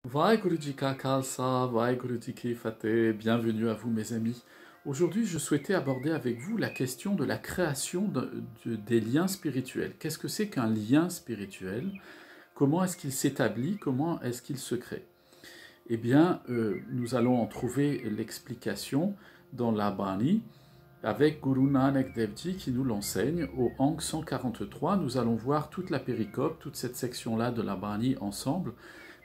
Vaheguru Ji Ka Khalsa, Vaheguru Ji Ki Fateh, bienvenue à vous mes amis. Aujourd'hui je souhaitais aborder avec vous la question de la création des liens spirituels. Qu'est-ce que c'est qu'un lien spirituel? Comment est-ce qu'il s'établit? Comment est-ce qu'il se crée? Eh bien, nous allons en trouver l'explication dans la Bani avec Guru Nanak Dev Ji qui nous l'enseigne au Ang 143. Nous allons voir toute la péricope, toute cette section-là de la Bani ensemble,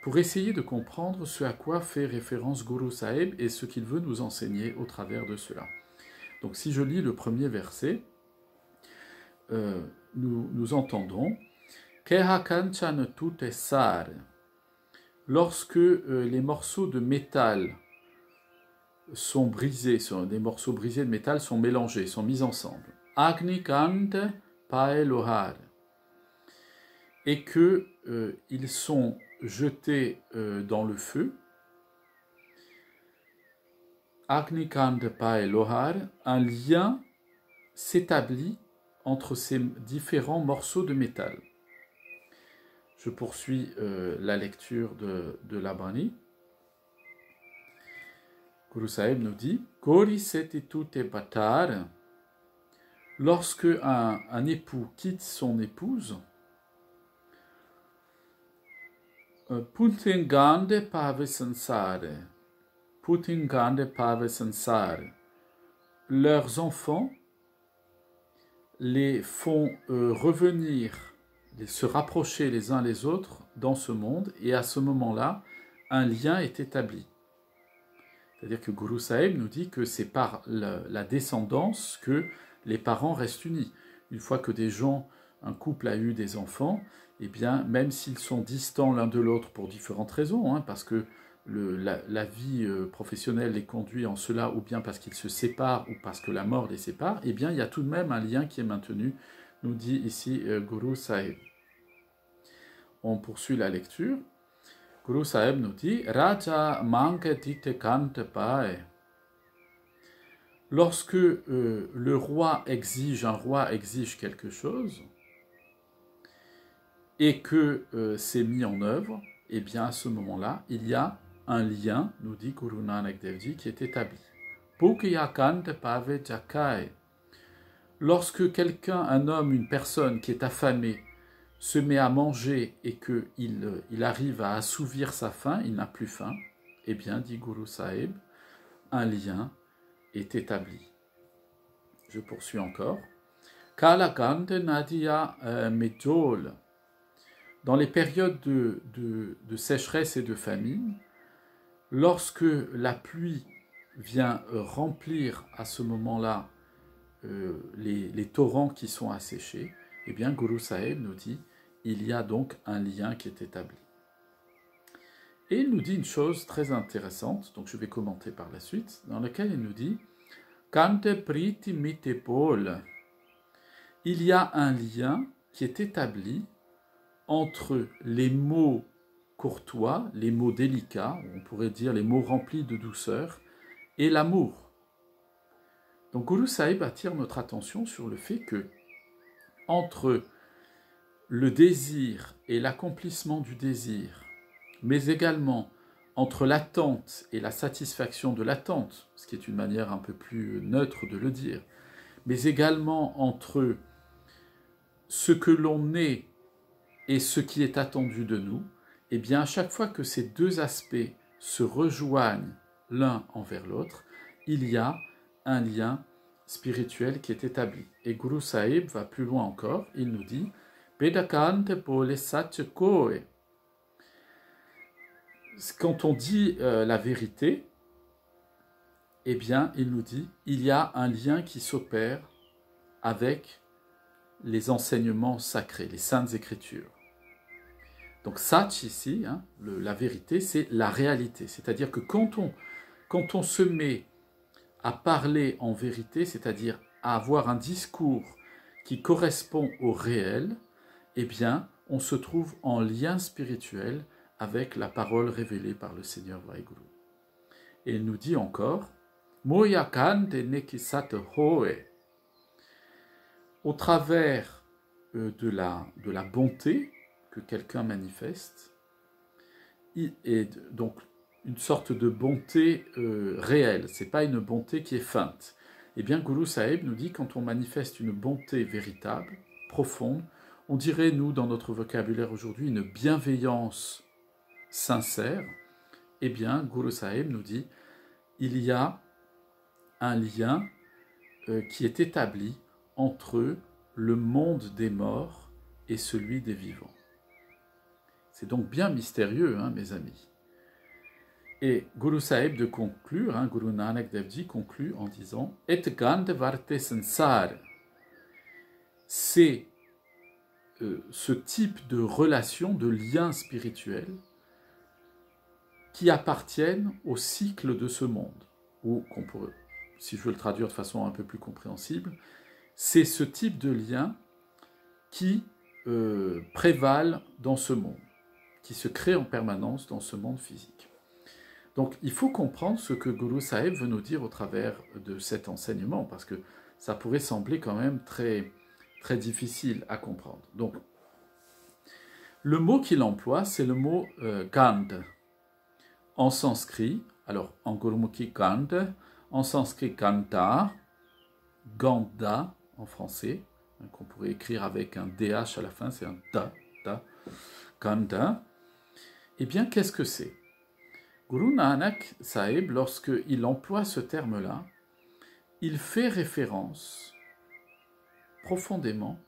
pour essayer de comprendre ce à quoi fait référence Guru Sahib et ce qu'il veut nous enseigner au travers de cela. Donc si je lis le premier verset, nous entendons Keha kanchan tute sar. Lorsque les morceaux de métal sont brisés, des morceaux brisés de métal sont mélangés, sont mis ensemble. Agni kant pae lohar. Et que ils sont jetés dans le feu. Agni kant pae lohar, un lien s'établit entre ces différents morceaux de métal. Je poursuis la lecture de la Bani. Guru Sahib nous dit Kori seti tute batar. Lorsque un époux quitte son épouse, Putingande pave sansare. Putingande pave sansare. Leurs enfants les font revenir, se rapprocher les uns les autres dans ce monde, et à ce moment-là, un lien est établi. C'est-à-dire que Guru Sahib nous dit que c'est par la descendance que les parents restent unis. Une fois que un couple a eu des enfants, eh bien, même s'ils sont distants l'un de l'autre pour différentes raisons, parce que la vie professionnelle les conduit en cela, ou bien parce qu'ils se séparent, ou parce que la mort les sépare, eh bien, il y a tout de même un lien qui est maintenu, nous dit ici Guru Sahib. On poursuit la lecture. Guru Sahib nous dit Raja manke dite kante pae. Lorsque un roi exige quelque chose, et que c'est mis en œuvre, eh bien à ce moment-là, il y a un lien, nous dit Guru Nanak Dev Ji, qui est établi. Pukiya kante pave jakae. Lorsque quelqu'un, un homme, une personne qui est affamée, se met à manger et qu'il arrive à assouvir sa faim, il n'a plus faim, eh bien, dit Guru Sahib, un lien est établi. Je poursuis encore. Kalakante nadia medjol. Dans les périodes de sécheresse et de famine, lorsque la pluie vient remplir à ce moment-là les torrents qui sont asséchés, eh bien, Guru Sahib nous dit il y a donc un lien qui est établi. Et il nous dit une chose très intéressante, donc je vais commenter par la suite, dans laquelle il nous dit Kante priti mite pol. Il y a un lien qui est établi entre les mots courtois, les mots délicats, on pourrait dire les mots remplis de douceur, et l'amour. Donc Guru Sahib attire notre attention sur le fait que entre le désir et l'accomplissement du désir, mais également entre l'attente et la satisfaction de l'attente, ce qui est une manière un peu plus neutre de le dire, mais également entre ce que l'on est et ce qui est attendu de nous, eh bien à chaque fois que ces deux aspects se rejoignent l'un envers l'autre, il y a un lien spirituel qui est établi. Et Guru Sahib va plus loin encore, il nous dit Pedakante pole satchkoe. Quand on dit la vérité, eh bien, il nous dit il y a un lien qui s'opère avec les enseignements sacrés, les saintes écritures. Donc Satch ici, la vérité, c'est la réalité. C'est-à-dire que quand on se met à parler en vérité, c'est-à-dire à avoir un discours qui correspond au réel, eh bien, on se trouve en lien spirituel avec la parole révélée par le Seigneur Vaheguru. Et il nous dit encore, Moyakante nekisat hoe. Au travers de la bonté que quelqu'un manifeste, et donc une sorte de bonté réelle, c'est pas une bonté qui est feinte. Eh bien, Guru Sahib nous dit quand on manifeste une bonté véritable, profonde, on dirait, nous, dans notre vocabulaire aujourd'hui, une bienveillance sincère, eh bien, Guru Sahib nous dit il y a un lien qui est établi entre le monde des morts et celui des vivants. C'est donc bien mystérieux, hein, mes amis. Et Guru Sahib de conclure, hein, Guru Nanak Dev Ji conclut en disant « Et gand varte sansar » c'est ce type de relation, de lien spirituel qui appartiennent au cycle de ce monde, ou qu'on pourrait, si je veux le traduire de façon un peu plus compréhensible, c'est ce type de lien qui prévalent dans ce monde, qui se crée en permanence dans ce monde physique. Donc il faut comprendre ce que Guru Sahib veut nous dire au travers de cet enseignement, parce que ça pourrait sembler quand même très, très difficile à comprendre. Donc, le mot qu'il emploie, c'est le mot Gand. En sanskrit, alors en Gurmukhi Gand, en sanskrit Ganda, Ganda en français, hein, qu'on pourrait écrire avec un DH à la fin, c'est un da, Ganda. Eh bien, qu'est-ce que c'est? Guru Nanak Sahib, lorsqu'il emploie ce terme-là, il fait référence profondément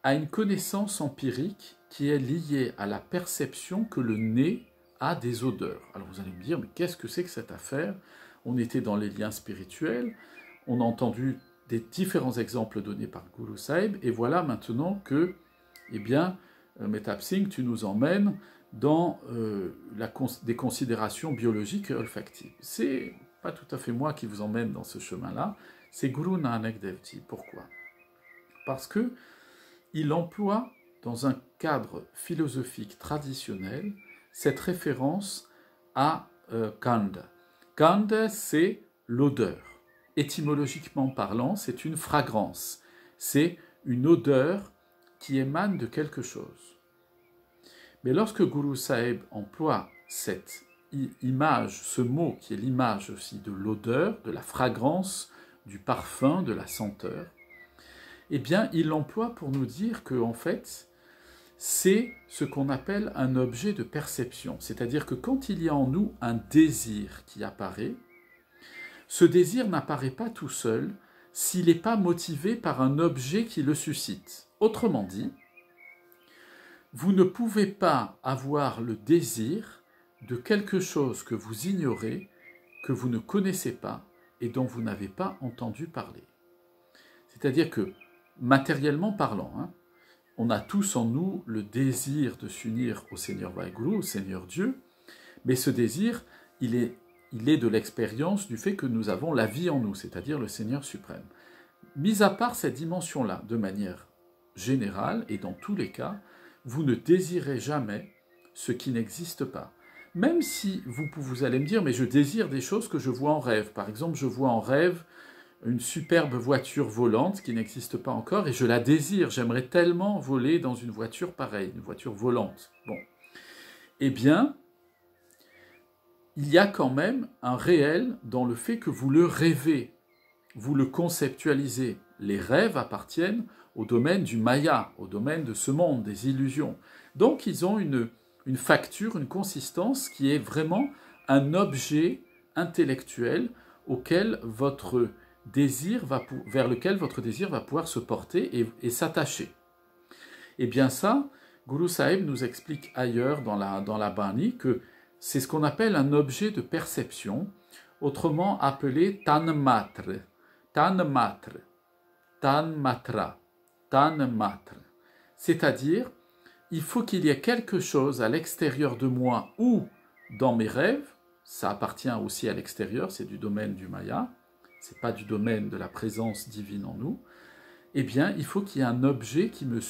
à une connaissance empirique qui est liée à la perception que le nez a des odeurs. Alors vous allez me dire, mais qu'est-ce que c'est que cette affaire? On était dans les liens spirituels, on a entendu des différents exemples donnés par Guru Sahib, et voilà maintenant que, eh bien, Metap Singh, tu nous emmènes dans des considérations biologiques et olfactives. C'est pas tout à fait moi qui vous emmène dans ce chemin-là, c'est Guru Nanak Dev Ji. Pourquoi? Parce que il emploie dans un cadre philosophique traditionnel cette référence à Ganda. Ganda, c'est l'odeur. Étymologiquement parlant, c'est une fragrance. C'est une odeur qui émane de quelque chose. Mais lorsque Guru Sahib emploie cette image, ce mot qui est l'image aussi de l'odeur, de la fragrance, du parfum, de la senteur, eh bien, il l'emploie pour nous dire que, en fait, c'est ce qu'on appelle un objet de perception. C'est-à-dire que quand il y a en nous un désir qui apparaît, ce désir n'apparaît pas tout seul s'il n'est pas motivé par un objet qui le suscite. Autrement dit, vous ne pouvez pas avoir le désir de quelque chose que vous ignorez, que vous ne connaissez pas et dont vous n'avez pas entendu parler. C'est-à-dire que, matériellement parlant, hein, on a tous en nous le désir de s'unir au Seigneur Vaheguru, au Seigneur Dieu, mais ce désir, il est de l'expérience du fait que nous avons la vie en nous, c'est-à-dire le Seigneur suprême. Mis à part cette dimension-là, de manière générale, et dans tous les cas, vous ne désirez jamais ce qui n'existe pas. Même si vous allez me dire, mais je désire des choses que je vois en rêve. Par exemple, je vois en rêve une superbe voiture volante qui n'existe pas encore et je la désire. J'aimerais tellement voler dans une voiture pareille, une voiture volante. Bon. Eh bien, il y a quand même un réel dans le fait que vous le rêvez, vous le conceptualisez. Les rêves appartiennent au domaine du Maya, au domaine de ce monde, des illusions. Donc, ils ont une facture, une consistance qui est vraiment un objet intellectuel auquel votre désir vers lequel votre désir va pouvoir se porter et s'attacher. Et bien ça, Guru Sahib nous explique ailleurs dans la Bani que c'est ce qu'on appelle un objet de perception, autrement appelé tanmatra, tanmatra, tanmatra, tanmatra. C'est-à-dire, il faut qu'il y ait quelque chose à l'extérieur de moi ou dans mes rêves, ça appartient aussi à l'extérieur, c'est du domaine du Maya, c'est pas du domaine de la présence divine en nous, eh bien, il faut qu'il y ait un objet qui me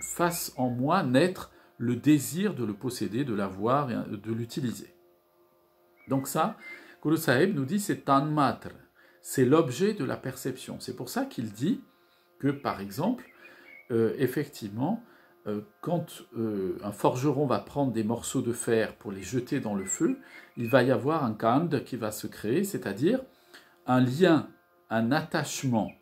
fasse en moi naître le désir de le posséder, de l'avoir et de l'utiliser. Donc ça, Guru Sahib nous dit, c'est tanmatra, c'est l'objet de la perception. C'est pour ça qu'il dit que, par exemple, effectivement, quand un forgeron va prendre des morceaux de fer pour les jeter dans le feu, il va y avoir un kand qui va se créer, c'est-à-dire un lien, un attachement.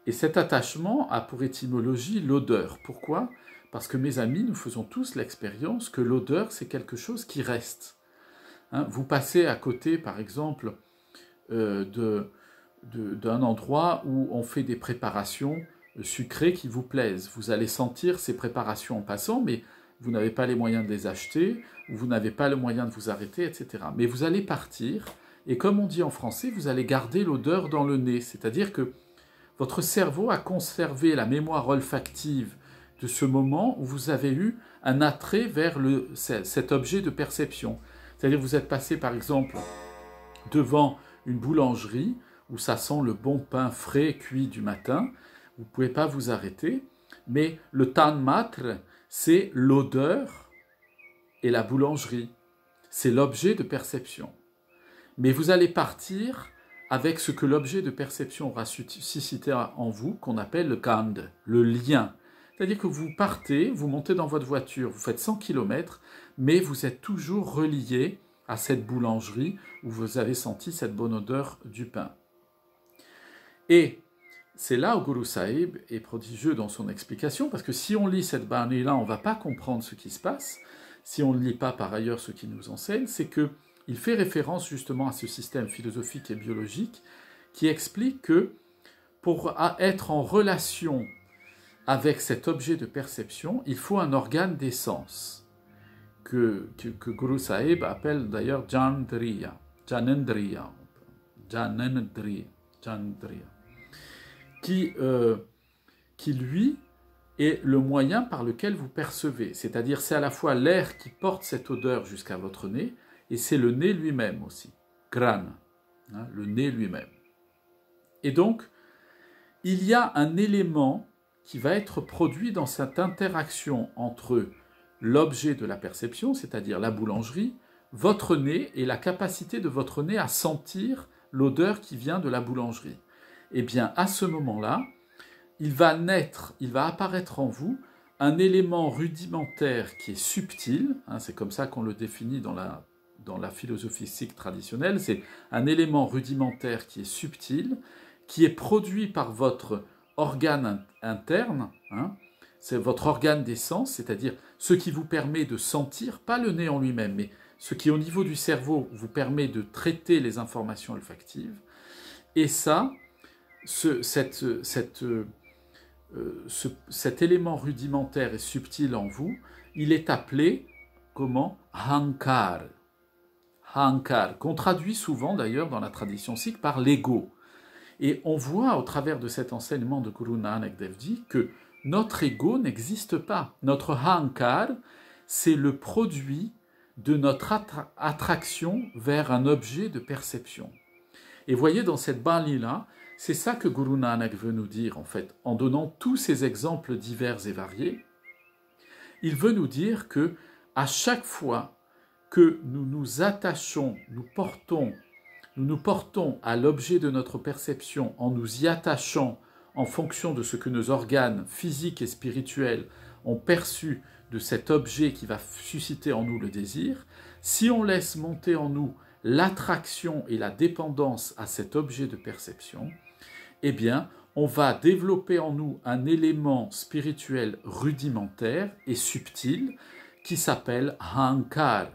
Et cet attachement a pour étymologie l'odeur. Pourquoi? Parce que mes amis, nous faisons tous l'expérience que l'odeur, c'est quelque chose qui reste. Hein, vous passez à côté, par exemple, d'un endroit où on fait des préparations sucrées qui vous plaisent. Vous allez sentir ces préparations en passant, mais vous n'avez pas les moyens de les acheter, ou vous n'avez pas le moyen de vous arrêter, etc. Mais vous allez partir, et comme on dit en français, vous allez garder l'odeur dans le nez. C'est-à-dire que votre cerveau a conservé la mémoire olfactive de ce moment où vous avez eu un attrait vers cet objet de perception. C'est-à-dire que vous êtes passé, par exemple, devant une boulangerie où ça sent le bon pain frais cuit du matin. Vous ne pouvez pas vous arrêter, mais le tanmatra, c'est l'odeur et la boulangerie. C'est l'objet de perception. Mais vous allez partir avec ce que l'objet de perception aura suscité en vous, qu'on appelle le kand, le lien. C'est-à-dire que vous partez, vous montez dans votre voiture, vous faites 100 km, mais vous êtes toujours relié à cette boulangerie où vous avez senti cette bonne odeur du pain. Et c'est là où Guru Sahib est prodigieux dans son explication, parce que si on lit cette Bani-là, on ne va pas comprendre ce qui se passe. Si on ne lit pas par ailleurs ce qu'il nous enseigne, c'est qu'il fait référence justement à ce système philosophique et biologique qui explique que pour être en relation avec cet objet de perception, il faut un organe des sens, que Guru Sahib appelle d'ailleurs Janendriya, qui lui est le moyen par lequel vous percevez. C'est-à-dire c'est à la fois l'air qui porte cette odeur jusqu'à votre nez, et c'est le nez lui-même aussi, Grana, hein, le nez lui-même. Et donc, il y a un élément qui va être produit dans cette interaction entre l'objet de la perception, c'est-à-dire la boulangerie, votre nez et la capacité de votre nez à sentir l'odeur qui vient de la boulangerie. Eh bien, à ce moment-là, il va apparaître en vous un élément rudimentaire qui est subtil, hein, c'est comme ça qu'on le définit dans la philosophie sikh traditionnelle, c'est un élément rudimentaire qui est subtil, qui est produit par votre organe interne, hein, c'est votre organe des sens, c'est-à-dire ce qui vous permet de sentir, pas le nez en lui-même, mais ce qui au niveau du cerveau vous permet de traiter les informations olfactives. Et ça, cet élément rudimentaire et subtil en vous, il est appelé comment? Hankar. Hankar, qu'on traduit souvent d'ailleurs dans la tradition sikh par l'ego. Et on voit au travers de cet enseignement de Guru Nanak Dev Ji que notre ego n'existe pas. Notre Hankar, c'est le produit de notre attraction vers un objet de perception. Et voyez, dans cette Bani-là, c'est ça que Guru Nanak veut nous dire, en fait, en donnant tous ces exemples divers et variés. Il veut nous dire que à chaque fois que nous nous attachons, nous nous portons à l'objet de notre perception en nous y attachant en fonction de ce que nos organes physiques et spirituels ont perçu de cet objet qui va susciter en nous le désir, si on laisse monter en nous l'attraction et la dépendance à cet objet de perception, eh bien, on va développer en nous un élément spirituel rudimentaire et subtil qui s'appelle Hankar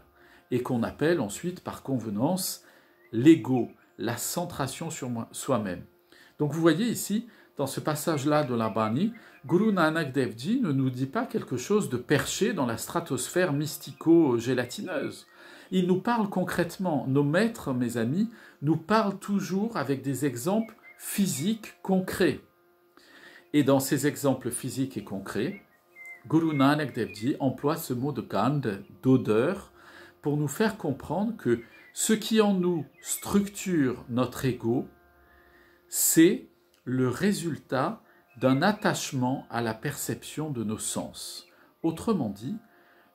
et qu'on appelle ensuite par convenance l'ego, la centration sur soi-même. Donc vous voyez ici, dans ce passage-là de la Bani, Guru Nanak Dev Ji ne nous dit pas quelque chose de perché dans la stratosphère mystico-gélatineuse. Il nous parle concrètement. Nos maîtres, mes amis, nous parlent toujours avec des exemples physiques concrets. Et dans ces exemples physiques et concrets, Guru Nanak Dev Ji emploie ce mot de gand, d'odeur, pour nous faire comprendre que ce qui en nous structure notre ego, c'est le résultat d'un attachement à la perception de nos sens. Autrement dit,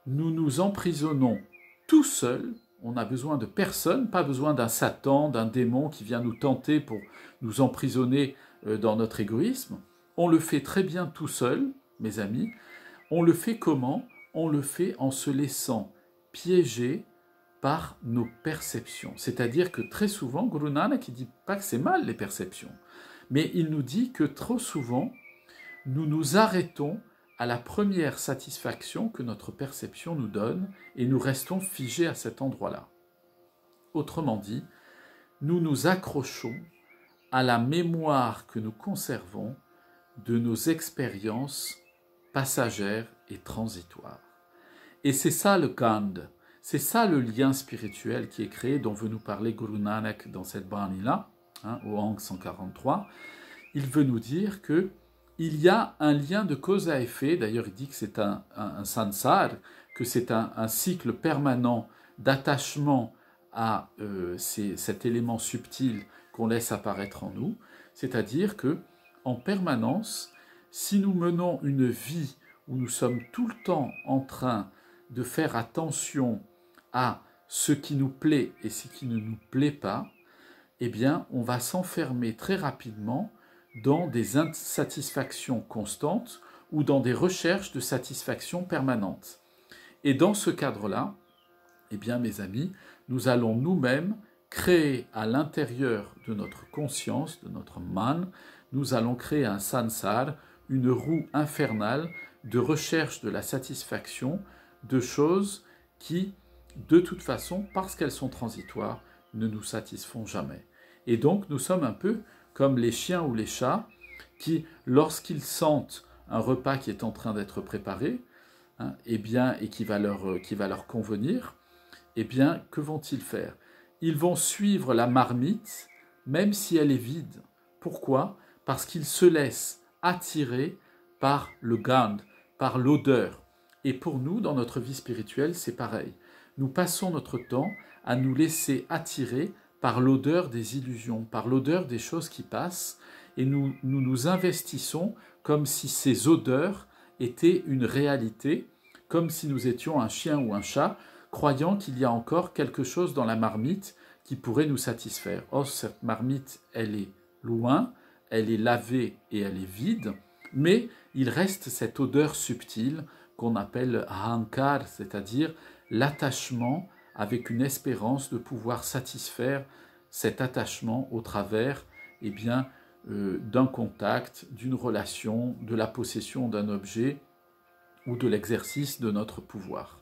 nous nous emprisonnons tout seuls, on n'a besoin de personne, pas besoin d'un Satan, d'un démon qui vient nous tenter pour nous emprisonner dans notre égoïsme. On le fait très bien tout seul, mes amis, on le fait comment? On le fait en se laissant piéger par nos perceptions. C'est-à-dire que très souvent, Guru Nanak ne dit pas que c'est mal les perceptions, mais il nous dit que trop souvent, nous nous arrêtons à la première satisfaction que notre perception nous donne et nous restons figés à cet endroit-là. Autrement dit, nous nous accrochons à la mémoire que nous conservons de nos expériences passagères et transitoires. Et c'est ça le Gand, c'est ça le lien spirituel qui est créé, dont veut nous parler Guru Nanak dans cette Bani-là, au Ang 143. Il veut nous dire que il y a un lien de cause à effet, d'ailleurs il dit que c'est un sansar, que c'est un cycle permanent d'attachement à cet élément subtil qu'on laisse apparaître en nous, c'est-à-dire que en permanence, si nous menons une vie où nous sommes tout le temps en train de faire attention à ce qui nous plaît et ce qui ne nous plaît pas, eh bien, on va s'enfermer très rapidement dans des insatisfactions constantes ou dans des recherches de satisfaction permanente. Et dans ce cadre-là, eh bien, mes amis, nous allons nous-mêmes créer à l'intérieur de notre conscience, de notre man, nous allons créer un sansar, une roue infernale de recherche de la satisfaction de choses qui, de toute façon, parce qu'elles sont transitoires, ne nous satisfont jamais. Et donc, nous sommes un peu comme les chiens ou les chats qui, lorsqu'ils sentent un repas qui est en train d'être préparé, et qui va leur convenir, eh bien, que vont-ils faire? Ils vont suivre la marmite, même si elle est vide. Pourquoi? Parce qu'ils se laissent attirer par le gand, par l'odeur. Et pour nous, dans notre vie spirituelle, c'est pareil. Nous passons notre temps à nous laisser attirer par l'odeur des illusions, par l'odeur des choses qui passent, et nous investissons comme si ces odeurs étaient une réalité, comme si nous étions un chien ou un chat, croyant qu'il y a encore quelque chose dans la marmite qui pourrait nous satisfaire. Or, cette marmite, elle est loin, elle est lavée et elle est vide, mais il reste cette odeur subtile qu'on appelle ahankar, c'est-à-dire l'attachement avec une espérance de pouvoir satisfaire cet attachement au travers d'un contact, d'une relation, de la possession d'un objet ou de l'exercice de notre pouvoir.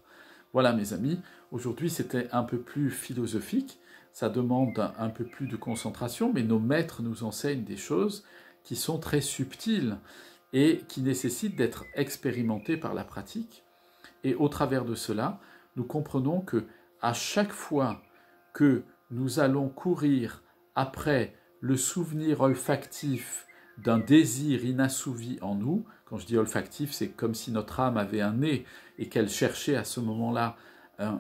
Voilà mes amis, aujourd'hui c'était un peu plus philosophique, ça demande un peu plus de concentration, mais nos maîtres nous enseignent des choses qui sont très subtiles et qui nécessitent d'être expérimentées par la pratique. Et au travers de cela, nous comprenons que à chaque fois que nous allons courir après le souvenir olfactif d'un désir inassouvi en nous, quand je dis olfactif, c'est comme si notre âme avait un nez et qu'elle cherchait à ce moment-là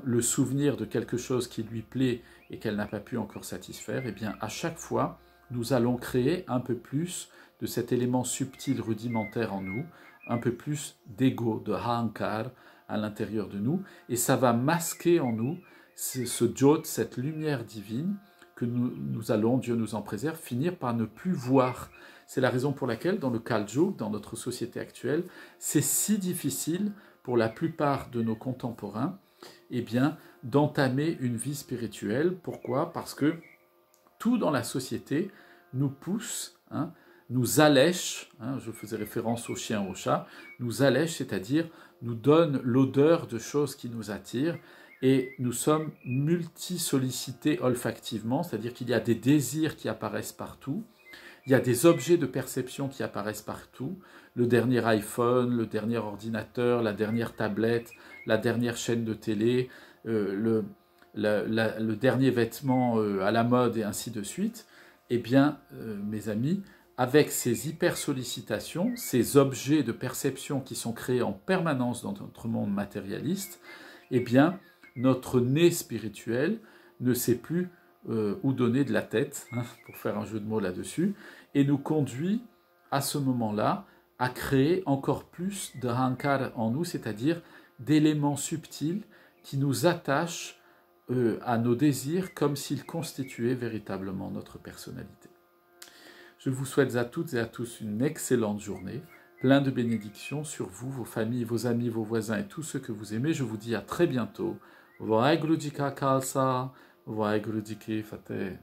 le souvenir de quelque chose qui lui plaît et qu'elle n'a pas pu encore satisfaire, et bien à chaque fois, nous allons créer un peu plus de cet élément subtil rudimentaire en nous, un peu plus d'ego, de ahankar à l'intérieur de nous, et ça va masquer en nous ce jot, cette lumière divine que nous allons, Dieu nous en préserve, finir par ne plus voir. C'est la raison pour laquelle, dans le Kal-Yug, dans notre société actuelle, c'est si difficile pour la plupart de nos contemporains d'entamer une vie spirituelle. Pourquoi? Parce que tout dans la société nous pousse, nous allèche, je faisais référence au chien, au chat, nous allèche, c'est-à-dire nous donne l'odeur de choses qui nous attirent, et nous sommes multi-sollicités olfactivement, c'est-à-dire qu'il y a des désirs qui apparaissent partout, il y a des objets de perception qui apparaissent partout, le dernier iPhone, le dernier ordinateur, la dernière tablette, la dernière chaîne de télé, le dernier vêtement à la mode et ainsi de suite. Eh bien, mes amis, avec ces hyper-sollicitations, ces objets de perception qui sont créés en permanence dans notre monde matérialiste, eh bien, notre nez spirituel ne sait plus où donner de la tête, pour faire un jeu de mots là-dessus, et nous conduit à ce moment-là à créer encore plus de ahankar en nous, c'est-à-dire d'éléments subtils qui nous attachent à nos désirs comme s'ils constituaient véritablement notre personnalité. Je vous souhaite à toutes et à tous une excellente journée. plein de bénédictions sur vous, vos familles, vos amis, vos voisins et tous ceux que vous aimez. Je vous dis à très bientôt. Vaheguru Ji Ka Khalsa, Vaheguru Ji Ki Fateh.